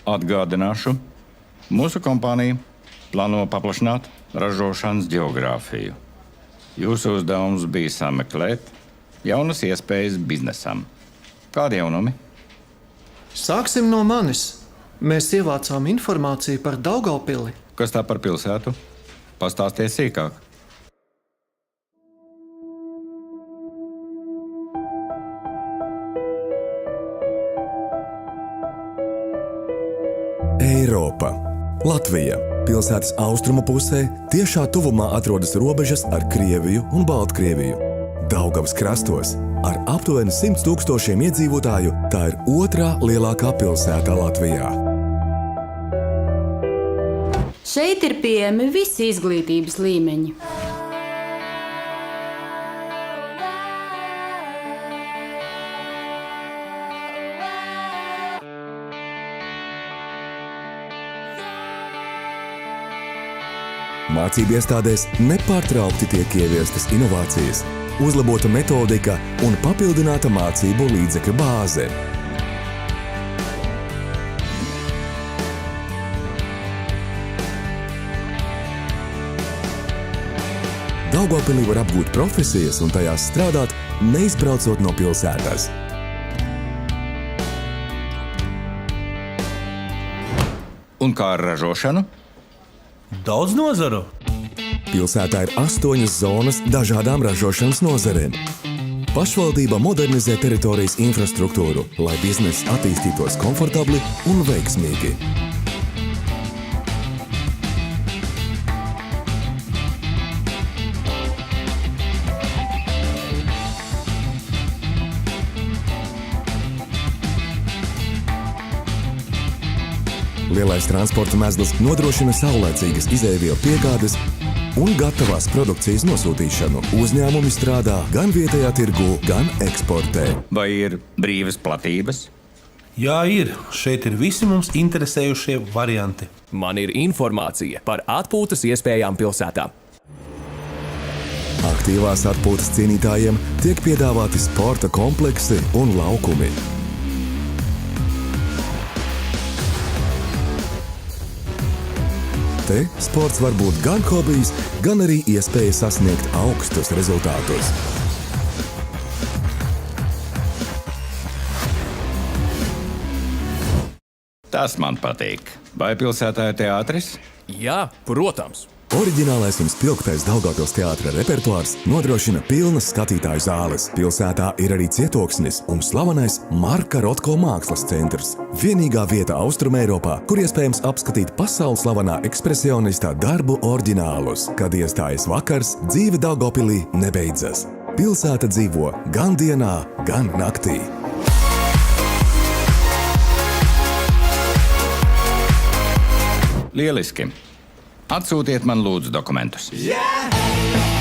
Atgādināšu, mūsu kompānija plāno paplašināt ražošanas ģeogrāfiju. Jūsu uzdevums bija sameklēt jaunas iespējas biznesam. Kādi jaunumi? Sāksim no manis. Mēs ievācām informāciju par Daugavpili. Kas tā par pilsētu? Pastāstiet sīkāk. Eiropa. Latvija. Pilsētas austrumu pusē tiešā tuvumā atrodas robežas ar Krieviju un Baltkrieviju. Daugavas krastos ar aptuveni 100 000 iedzīvotāju tā ir otrā lielākā pilsēta Latvijā. Šeit ir pieejami visi izglītības līmeņi. Mācību iestādēs nepārtraukti tiek ieviestas inovācijas, uzlabota metodika un papildināta mācību līdzekļu bāze. Daugavpilī var apgūt profesijas un tajās strādāt, neizbraucot no pilsētas. Un kā ar ražošanu? Daudz nozaru. Pilsētā ir 8 zonas dažādām ražošanas nozarēm. Pašvaldība modernizē teritorijas infrastruktūru, lai bizness attīstītos komfortabli un veiksmīgi. Lielais transporta mezgls nodrošina saulēcīgas izēvielu piegādes un gatavās produkcijas nosūtīšanu. Uzņēmumi strādā gan vietējā tirgū, gan eksportē. Vai ir brīvas platības? Jā, ir. Šeit ir visi mums interesējušie varianti. Man ir informācija par atpūtas iespējām pilsētā. Aktīvās atpūtas cienītājiem tiek piedāvāti sporta kompleksi un laukumi. Te sports var būt gan hobijs, gan arī iespēja sasniegt augstus rezultātus. Tas man patīk. Vai pilsētā ir teātris? Jā, protams. Oriģinālais un spilgtais Daugavpils teātra repertuārs nodrošina pilnas skatītāju zāles. Pilsētā ir arī cietoksnis un slavenais Marka Rotko mākslas centrs. Vienīgā vieta Austrumeiropā, kur iespējams apskatīt pasaules slavenā ekspresionista darbu oriģinālus. Kad iestājas vakars, dzīve Daugavpilī nebeidzas. Pilsēta dzīvo gan dienā, gan naktī. Lieliski. Atsūtiet man lūdzu dokumentus. Yeah!